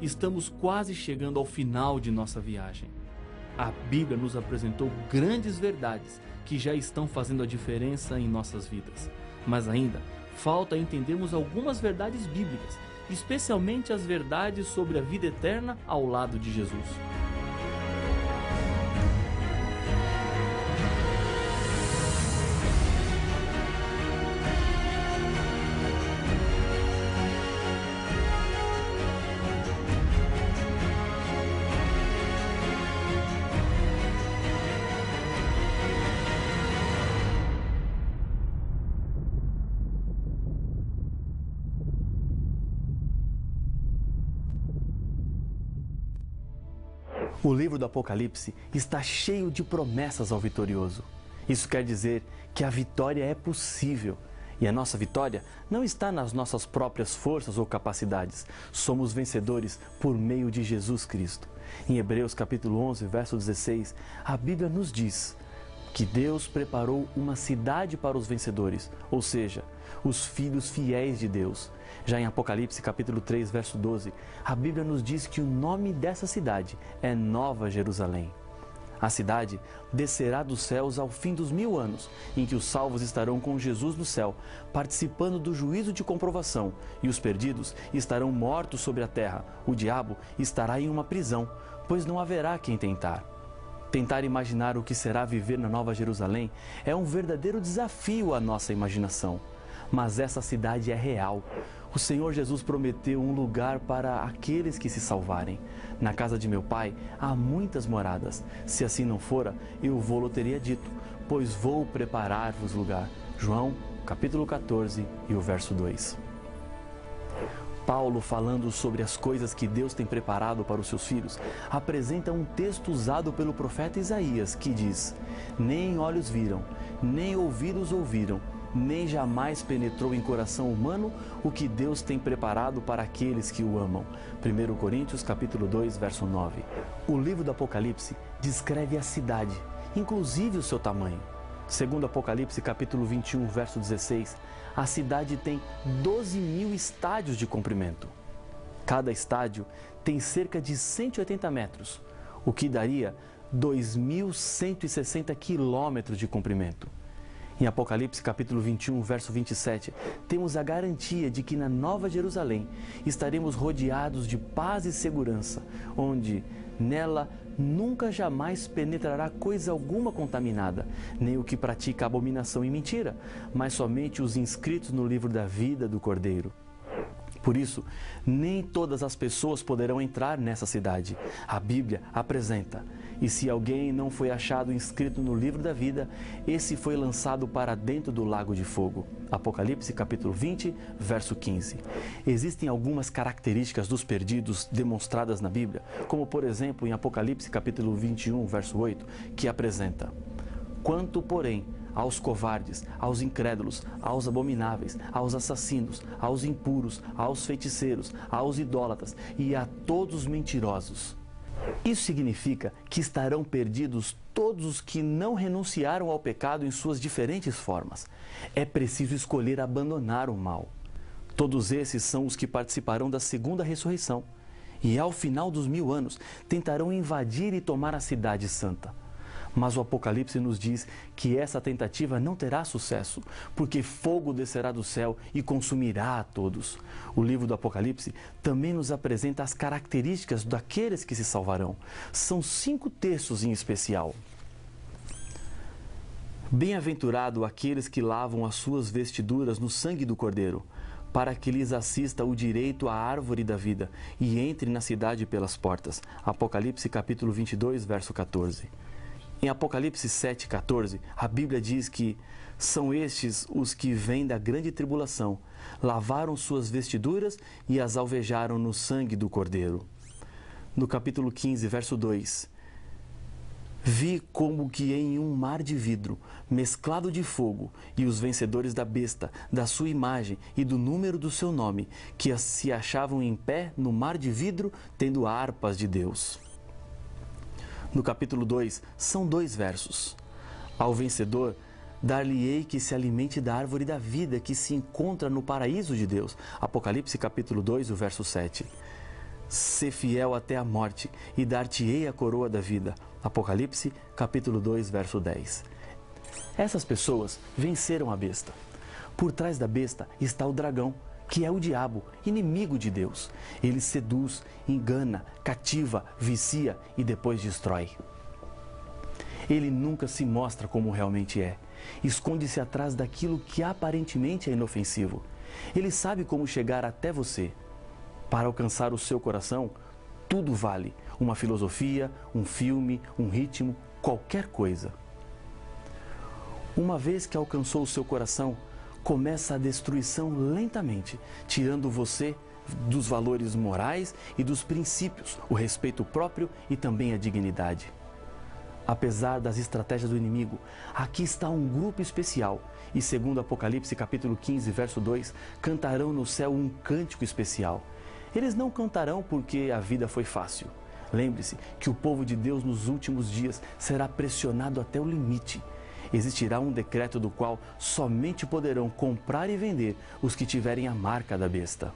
estamos quase chegando ao final de nossa viagem. A Bíblia nos apresentou grandes verdades que já estão fazendo a diferença em nossas vidas. Mas ainda falta entendermos algumas verdades bíblicas, especialmente as verdades sobre a vida eterna ao lado de Jesus. O livro do Apocalipse está cheio de promessas ao vitorioso. Isso quer dizer que a vitória é possível. E a nossa vitória não está nas nossas próprias forças ou capacidades. Somos vencedores por meio de Jesus Cristo. Em Hebreus capítulo 11, verso 16, a Bíblia nos diz que Deus preparou uma cidade para os vencedores, ou seja, os filhos fiéis de Deus. Já em Apocalipse capítulo 3, verso 12, a Bíblia nos diz que o nome dessa cidade é Nova Jerusalém. A cidade descerá dos céus ao fim dos 1000 anos, em que os salvos estarão com Jesus no céu, participando do juízo de comprovação, e os perdidos estarão mortos sobre a terra. O diabo estará em uma prisão, pois não haverá quem tentar. Tentar imaginar o que será viver na Nova Jerusalém é um verdadeiro desafio à nossa imaginação. Mas essa cidade é real. O Senhor Jesus prometeu um lugar para aqueles que se salvarem. Na casa de meu Pai há muitas moradas. Se assim não fora, eu vou-lo teria dito, pois vou preparar-vos lugar. João, capítulo 14 e o verso 2. Paulo, falando sobre as coisas que Deus tem preparado para os seus filhos, apresenta um texto usado pelo profeta Isaías, que diz: nem olhos viram, nem ouvidos ouviram, nem jamais penetrou em coração humano o que Deus tem preparado para aqueles que o amam. 1 Coríntios capítulo 2, verso 9. O livro do Apocalipse descreve a cidade, inclusive o seu tamanho. Segundo Apocalipse capítulo 21, verso 16, a cidade tem 12.000 estádios de comprimento. Cada estádio tem cerca de 180 metros, o que daria 2.160 quilômetros de comprimento. Em Apocalipse capítulo 21, verso 27, temos a garantia de que na Nova Jerusalém estaremos rodeados de paz e segurança, onde nela nunca jamais penetrará coisa alguma contaminada, nem o que pratica abominação e mentira, mas somente os inscritos no livro da vida do Cordeiro. Por isso, nem todas as pessoas poderão entrar nessa cidade. A Bíblia apresenta: e se alguém não foi achado inscrito no livro da vida, esse foi lançado para dentro do lago de fogo. Apocalipse capítulo 20, verso 15. Existem algumas características dos perdidos demonstradas na Bíblia, como por exemplo em Apocalipse capítulo 21, verso 8, que apresenta: quanto, porém, aos covardes, aos incrédulos, aos abomináveis, aos assassinos, aos impuros, aos feiticeiros, aos idólatras e a todos os mentirosos. Isso significa que estarão perdidos todos os que não renunciaram ao pecado em suas diferentes formas. É preciso escolher abandonar o mal. Todos esses são os que participarão da segunda ressurreição e, ao final dos 1000 anos, tentarão invadir e tomar a cidade santa. Mas o Apocalipse nos diz que essa tentativa não terá sucesso, porque fogo descerá do céu e consumirá a todos. O livro do Apocalipse também nos apresenta as características daqueles que se salvarão. São 5 textos em especial. Bem-aventurado aqueles que lavam as suas vestiduras no sangue do Cordeiro, para que lhes assista o direito à árvore da vida e entre na cidade pelas portas. Apocalipse capítulo 22, verso 14. Em Apocalipse 7,14, a Bíblia diz que são estes os que vêm da grande tribulação, lavaram suas vestiduras e as alvejaram no sangue do Cordeiro. No capítulo 15, verso 2, vi como que em um mar de vidro, mesclado de fogo, e os vencedores da besta, da sua imagem e do número do seu nome, que se achavam em pé no mar de vidro, tendo harpas de Deus. No capítulo 2, são 2 versos. Ao vencedor, dar-lhe-ei que se alimente da árvore da vida que se encontra no paraíso de Deus. Apocalipse capítulo 2, o verso 7. Sê fiel até a morte e dar-te-ei a coroa da vida. Apocalipse, capítulo 2, verso 10. Essas pessoas venceram a besta. Por trás da besta está o dragão, que é o diabo, inimigo de Deus. Ele seduz, engana, cativa, vicia e depois destrói. Ele nunca se mostra como realmente é. Esconde-se atrás daquilo que aparentemente é inofensivo. Ele sabe como chegar até você. Para alcançar o seu coração, tudo vale. Uma filosofia, um filme, um ritmo, qualquer coisa. Uma vez que alcançou o seu coração, começa a destruição lentamente, tirando você dos valores morais e dos princípios, o respeito próprio e também a dignidade. Apesar das estratégias do inimigo, aqui está um grupo especial e, segundo Apocalipse capítulo 15, verso 2, cantarão no céu um cântico especial. Eles não cantarão porque a vida foi fácil. Lembre-se que o povo de Deus nos últimos dias será pressionado até o limite. Existirá um decreto do qual somente poderão comprar e vender os que tiverem a marca da besta.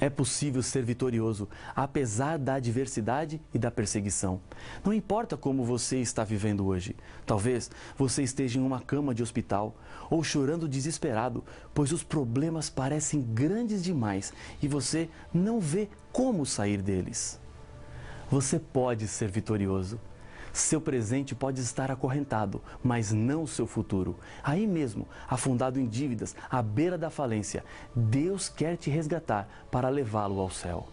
É possível ser vitorioso, apesar da adversidade e da perseguição. Não importa como você está vivendo hoje. Talvez você esteja em uma cama de hospital ou chorando desesperado, pois os problemas parecem grandes demais e você não vê como sair deles. Você pode ser vitorioso. Seu presente pode estar acorrentado, mas não o seu futuro. Aí mesmo, afundado em dívidas, à beira da falência, Deus quer te resgatar para levá-lo ao céu.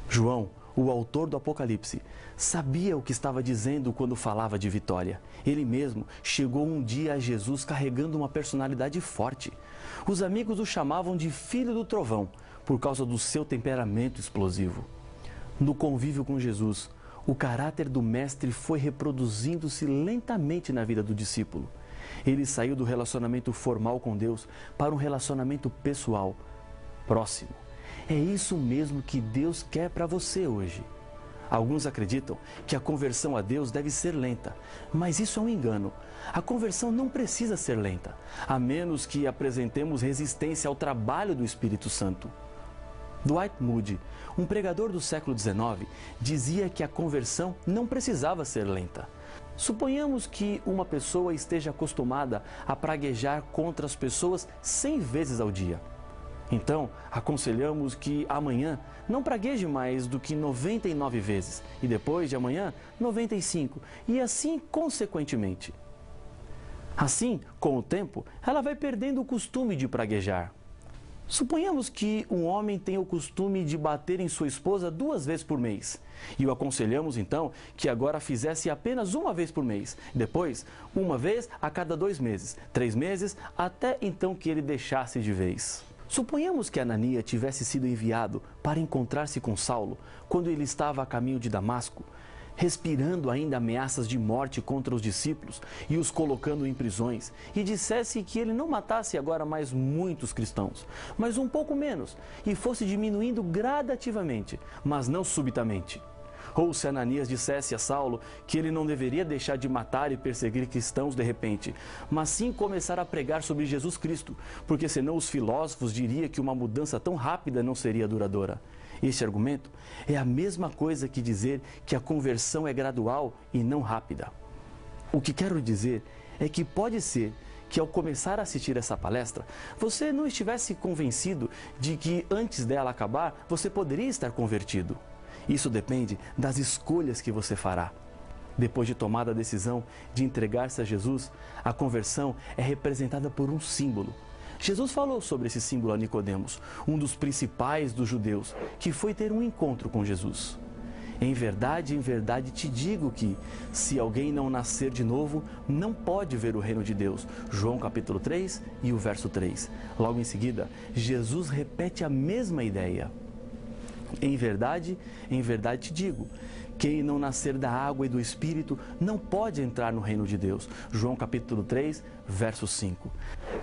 João, o autor do Apocalipse, sabia o que estava dizendo quando falava de vitória. Ele mesmo chegou um dia a Jesus carregando uma personalidade forte. Os amigos o chamavam de Filho do Trovão, por causa do seu temperamento explosivo. No convívio com Jesus, o caráter do mestre foi reproduzindo-se lentamente na vida do discípulo. Ele saiu do relacionamento formal com Deus para um relacionamento pessoal, próximo. É isso mesmo que Deus quer para você hoje. Alguns acreditam que a conversão a Deus deve ser lenta, mas isso é um engano. A conversão não precisa ser lenta, a menos que apresentemos resistência ao trabalho do Espírito Santo. Dwight Moody, um pregador do século XIX, dizia que a conversão não precisava ser lenta. Suponhamos que uma pessoa esteja acostumada a praguejar contra as pessoas 100 vezes ao dia. Então, aconselhamos que amanhã não pragueje mais do que 99 vezes e depois de amanhã 95 e assim consequentemente. Assim, com o tempo, ela vai perdendo o costume de praguejar. Suponhamos que um homem tem o costume de bater em sua esposa 2 vezes por mês. E o aconselhamos então que agora fizesse apenas 1 vez por mês. Depois, 1 vez a cada 2 meses, 3 meses, até então que ele deixasse de vez. Suponhamos que Ananias tivesse sido enviado para encontrar-se com Saulo quando ele estava a caminho de Damasco, respirando ainda ameaças de morte contra os discípulos e os colocando em prisões, e dissesse que ele não matasse agora mais muitos cristãos, mas um pouco menos, e fosse diminuindo gradativamente, mas não subitamente. Ou se Ananias dissesse a Saulo que ele não deveria deixar de matar e perseguir cristãos de repente, mas sim começar a pregar sobre Jesus Cristo, porque senão os filósofos diriam que uma mudança tão rápida não seria duradoura. Este argumento é a mesma coisa que dizer que a conversão é gradual e não rápida. O que quero dizer é que pode ser que ao começar a assistir essa palestra, você não estivesse convencido de que antes dela acabar, você poderia estar convertido. Isso depende das escolhas que você fará. Depois de tomada a decisão de entregar-se a Jesus, a conversão é representada por um símbolo. Jesus falou sobre esse símbolo a Nicodemos, um dos principais dos judeus, que foi ter um encontro com Jesus. Em verdade te digo que, se alguém não nascer de novo, não pode ver o reino de Deus. João capítulo 3 e o verso 3. Logo em seguida, Jesus repete a mesma ideia. Em verdade te digo, quem não nascer da água e do Espírito não pode entrar no reino de Deus. João capítulo 3, verso 5.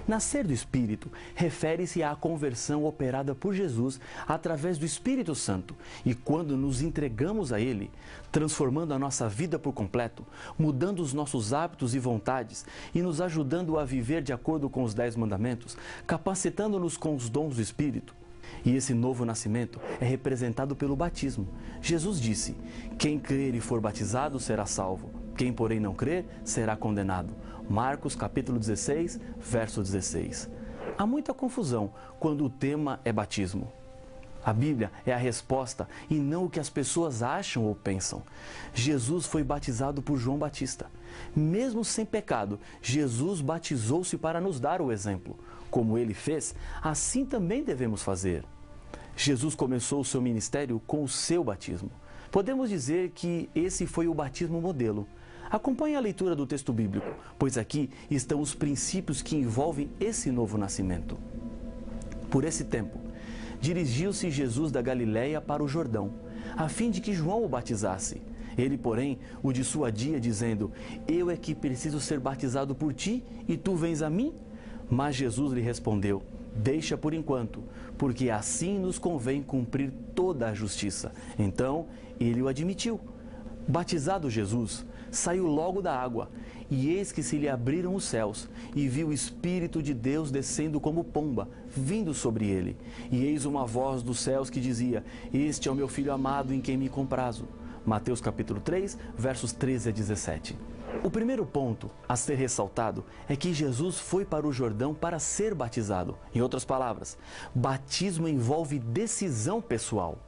Nascer do Espírito refere-se à conversão operada por Jesus através do Espírito Santo. E quando nos entregamos a Ele, transformando a nossa vida por completo, mudando os nossos hábitos e vontades e nos ajudando a viver de acordo com os 10 mandamentos, capacitando-nos com os dons do Espírito, E esse novo nascimento é representado pelo batismo. Jesus disse: quem crer e for batizado será salvo. Quem, porém, não crer, será condenado. Marcos capítulo 16, verso 16. Há muita confusão quando o tema é batismo. A Bíblia é a resposta e não o que as pessoas acham ou pensam. Jesus foi batizado por João Batista. Mesmo sem pecado, Jesus batizou-se para nos dar o exemplo. Como ele fez, assim também devemos fazer. Jesus começou o seu ministério com o seu batismo. Podemos dizer que esse foi o batismo modelo. Acompanhe a leitura do texto bíblico, pois aqui estão os princípios que envolvem esse novo nascimento. Por esse tempo, dirigiu-se Jesus da Galiléia para o Jordão, a fim de que João o batizasse. Ele, porém, o dissuadia, dizendo: eu é que preciso ser batizado por ti, e tu vens a mim? Mas Jesus lhe respondeu: deixa por enquanto, porque assim nos convém cumprir toda a justiça. Então, ele o admitiu. Batizado Jesus, saiu logo da água, e eis que se lhe abriram os céus, e viu o Espírito de Deus descendo como pomba, vindo sobre ele. E eis uma voz dos céus que dizia: este é o meu Filho amado, em quem me comprazo. Mateus capítulo 3, versos 13 a 17. O primeiro ponto a ser ressaltado é que Jesus foi para o Jordão para ser batizado. Em outras palavras, batismo envolve decisão pessoal.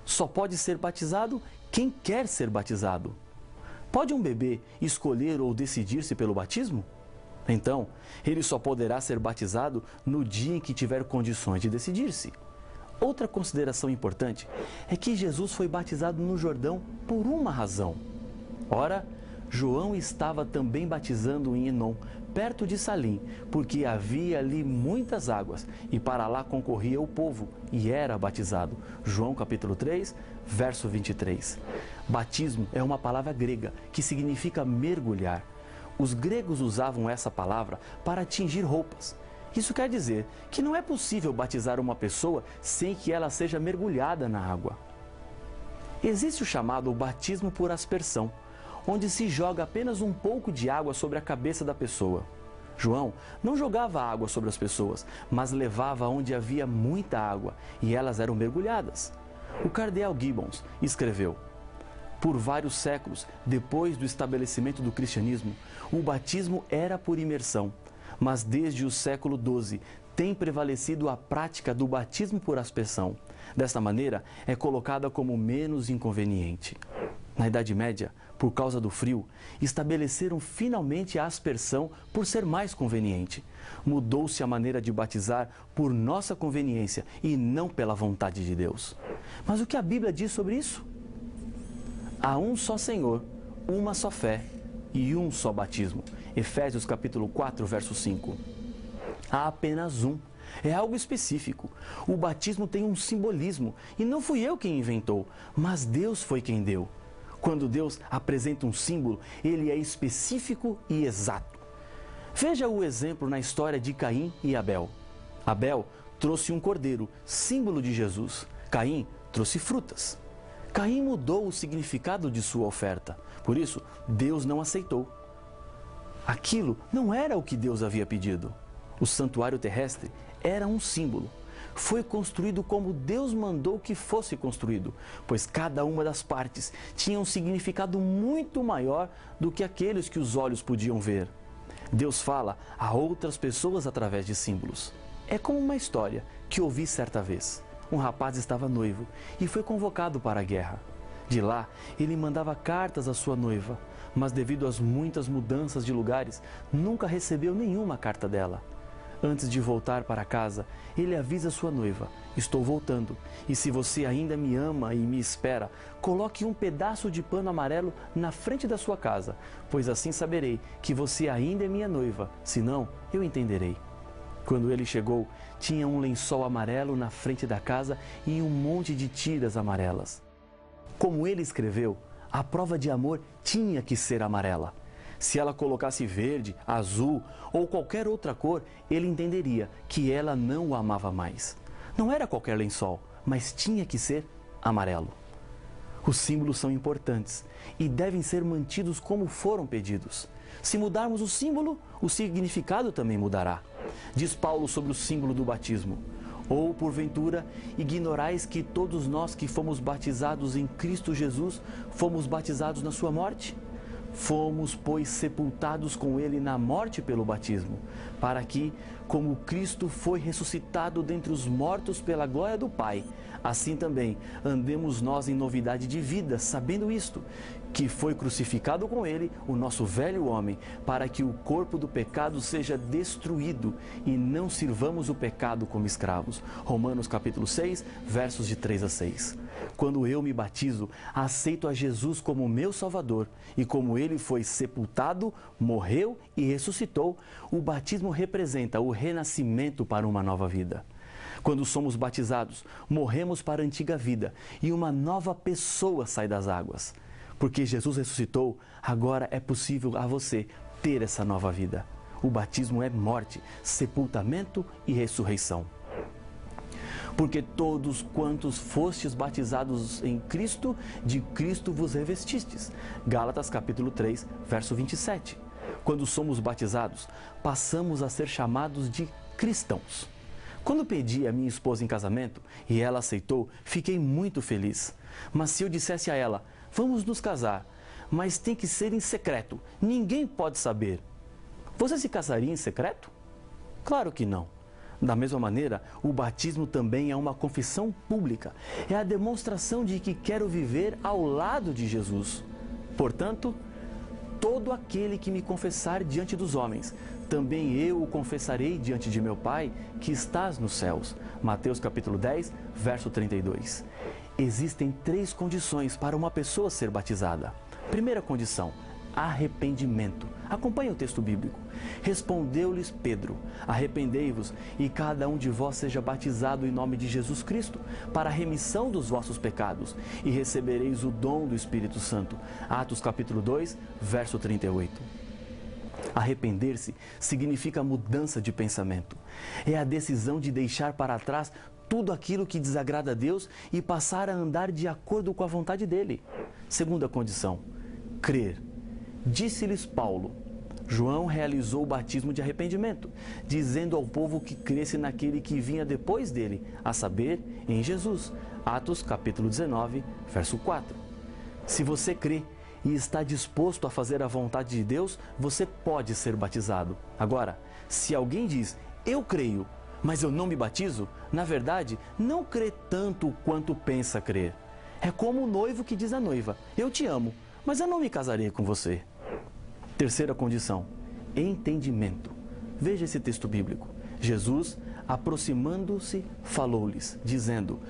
Só pode ser batizado quem quer ser batizado. Pode um bebê escolher ou decidir-se pelo batismo? Então, ele só poderá ser batizado no dia em que tiver condições de decidir-se. Outra consideração importante é que Jesus foi batizado no Jordão por uma razão. Ora, João estava também batizando em Enom, perto de Salim, porque havia ali muitas águas, e para lá concorria o povo, e era batizado. João capítulo 3, verso 23. Batismo é uma palavra grega que significa mergulhar. Os gregos usavam essa palavra para tingir roupas. Isso quer dizer que não é possível batizar uma pessoa sem que ela seja mergulhada na água. Existe o chamado batismo por aspersão, onde se joga apenas um pouco de água sobre a cabeça da pessoa. João não jogava água sobre as pessoas, mas levava onde havia muita água e elas eram mergulhadas. O cardeal Gibbons escreveu: por vários séculos, depois do estabelecimento do cristianismo, o batismo era por imersão, mas desde o século XII tem prevalecido a prática do batismo por aspersão. Desta maneira, é colocada como menos inconveniente. Na Idade Média, por causa do frio, estabeleceram finalmente a aspersão por ser mais conveniente. Mudou-se a maneira de batizar por nossa conveniência e não pela vontade de Deus. Mas o que a Bíblia diz sobre isso? Há um só Senhor, uma só fé e um só batismo. Efésios capítulo 4, verso 5. Há apenas um. É algo específico. O batismo tem um simbolismo e não fui eu quem inventou, mas Deus foi quem deu. Quando Deus apresenta um símbolo, ele é específico e exato. Veja o exemplo na história de Caim e Abel. Abel trouxe um cordeiro, símbolo de Jesus. Caim trouxe frutas. Caim mudou o significado de sua oferta. Por isso, Deus não aceitou. Aquilo não era o que Deus havia pedido. O santuário terrestre era um símbolo. Foi construído como Deus mandou que fosse construído, pois cada uma das partes tinha um significado muito maior do que aqueles que os olhos podiam ver. Deus fala a outras pessoas através de símbolos. É como uma história que ouvi certa vez. Um rapaz estava noivo e foi convocado para a guerra. De lá, ele mandava cartas à sua noiva, mas devido às muitas mudanças de lugares, nunca recebeu nenhuma carta dela. Antes de voltar para casa, ele avisa sua noiva: estou voltando, e se você ainda me ama e me espera, coloque um pedaço de pano amarelo na frente da sua casa, pois assim saberei que você ainda é minha noiva, senão eu entenderei. Quando ele chegou, tinha um lençol amarelo na frente da casa e um monte de tiras amarelas. Como ele escreveu, a prova de amor tinha que ser amarela. Se ela colocasse verde, azul ou qualquer outra cor, ele entenderia que ela não o amava mais. Não era qualquer lençol, mas tinha que ser amarelo. Os símbolos são importantes e devem ser mantidos como foram pedidos. Se mudarmos o símbolo, o significado também mudará. Diz Paulo sobre o símbolo do batismo: Ou, porventura, ignorais que todos nós que fomos batizados em Cristo Jesus, fomos batizados na sua morte? Fomos, pois, sepultados com ele na morte pelo batismo, para que, como Cristo foi ressuscitado dentre os mortos pela glória do Pai, assim também andemos nós em novidade de vida, sabendo isto, que foi crucificado com ele o nosso velho homem, para que o corpo do pecado seja destruído e não sirvamos o pecado como escravos. Romanos capítulo 6, versos de 3 a 6. Quando eu me batizo, aceito a Jesus como meu Salvador, e como ele foi sepultado, morreu e ressuscitou, o batismo representa o renascimento para uma nova vida. Quando somos batizados, morremos para a antiga vida e uma nova pessoa sai das águas. Porque Jesus ressuscitou, agora é possível a você ter essa nova vida. O batismo é morte, sepultamento e ressurreição. Porque todos quantos fostes batizados em Cristo, de Cristo vos revestistes. Gálatas capítulo 3, verso 27. Quando somos batizados, passamos a ser chamados de cristãos. Quando pedi a minha esposa em casamento e ela aceitou, fiquei muito feliz. Mas se eu dissesse a ela, vamos nos casar, mas tem que ser em secreto, ninguém pode saber, você se casaria em secreto? Claro que não. Da mesma maneira, o batismo também é uma confissão pública. É a demonstração de que quero viver ao lado de Jesus. Portanto, todo aquele que me confessar diante dos homens, também eu o confessarei diante de meu Pai, que estás nos céus. Mateus capítulo 10, verso 32. Existem 3 condições para uma pessoa ser batizada. Primeira condição, arrependimento. Acompanhe o texto bíblico. Respondeu-lhes Pedro, arrependei-vos e cada um de vós seja batizado em nome de Jesus Cristo, para a remissão dos vossos pecados, e recebereis o dom do Espírito Santo. Atos capítulo 2, verso 38. Arrepender-se significa mudança de pensamento. É a decisão de deixar para trás tudo aquilo que desagrada a Deus e passar a andar de acordo com a vontade dele. Segunda condição, crer. Disse-lhes Paulo, João realizou o batismo de arrependimento, dizendo ao povo que cresce naquele que vinha depois dele, a saber, em Jesus. Atos capítulo 19, verso 4. Se você crê e está disposto a fazer a vontade de Deus, você pode ser batizado. Agora, se alguém diz, eu creio, mas eu não me batizo, na verdade, não crê tanto quanto pensa crer. É como o noivo que diz à noiva, eu te amo, mas eu não me casarei com você. Terceira condição, entendimento. Veja esse texto bíblico. Jesus, aproximando-se, falou-lhes, dizendo,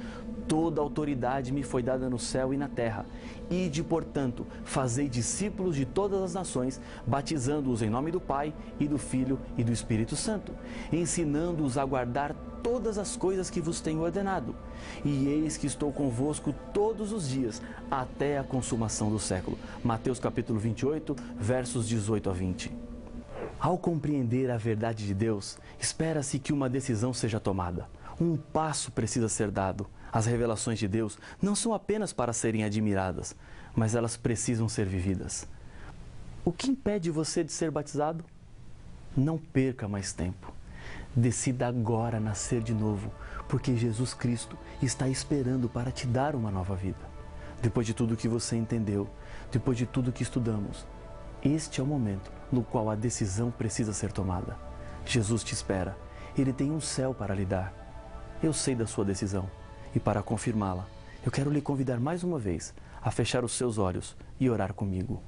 toda autoridade me foi dada no céu e na terra. Ide, portanto, fazei discípulos de todas as nações, batizando-os em nome do Pai, e do Filho e do Espírito Santo, ensinando-os a guardar todas as coisas que vos tenho ordenado. E eis que estou convosco todos os dias, até a consumação do século. Mateus capítulo 28, versos 18 a 20. Ao compreender a verdade de Deus, espera-se que uma decisão seja tomada. Um passo precisa ser dado. As revelações de Deus não são apenas para serem admiradas, mas elas precisam ser vividas. O que impede você de ser batizado? Não perca mais tempo. Decida agora nascer de novo, porque Jesus Cristo está esperando para te dar uma nova vida. Depois de tudo que você entendeu, depois de tudo que estudamos, este é o momento no qual a decisão precisa ser tomada. Jesus te espera. Ele tem um céu para lhe dar. Eu sei da sua decisão. E para confirmá-la, eu quero lhe convidar mais uma vez a fechar os seus olhos e orar comigo.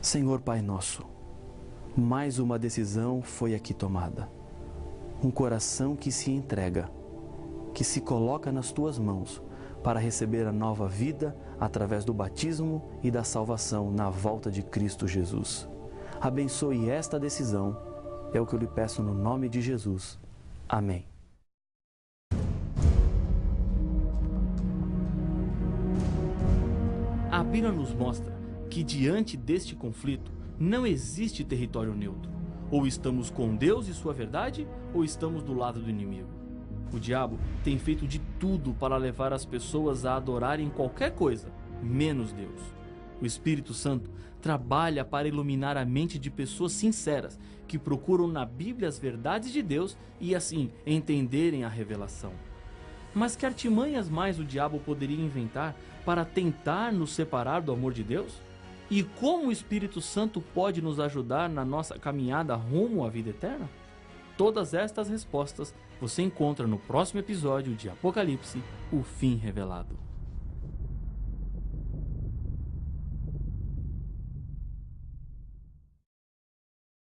Senhor Pai nosso, mais uma decisão foi aqui tomada. Um coração que se entrega, que se coloca nas tuas mãos para receber a nova vida através do batismo e da salvação na volta de Cristo Jesus. Abençoe esta decisão, é o que eu lhe peço no nome de Jesus. Amém. A Bíblia nos mostra que diante deste conflito não existe território neutro. Ou estamos com Deus e sua verdade, ou estamos do lado do inimigo. O diabo tem feito de tudo para levar as pessoas a adorarem qualquer coisa, menos Deus. O Espírito Santo trabalha para iluminar a mente de pessoas sinceras que procuram na Bíblia as verdades de Deus e assim entenderem a revelação. Mas que artimanhas mais o diabo poderia inventar para tentar nos separar do amor de Deus? E como o Espírito Santo pode nos ajudar na nossa caminhada rumo à vida eterna? Todas estas respostas você encontra no próximo episódio de Apocalipse, o Fim Revelado.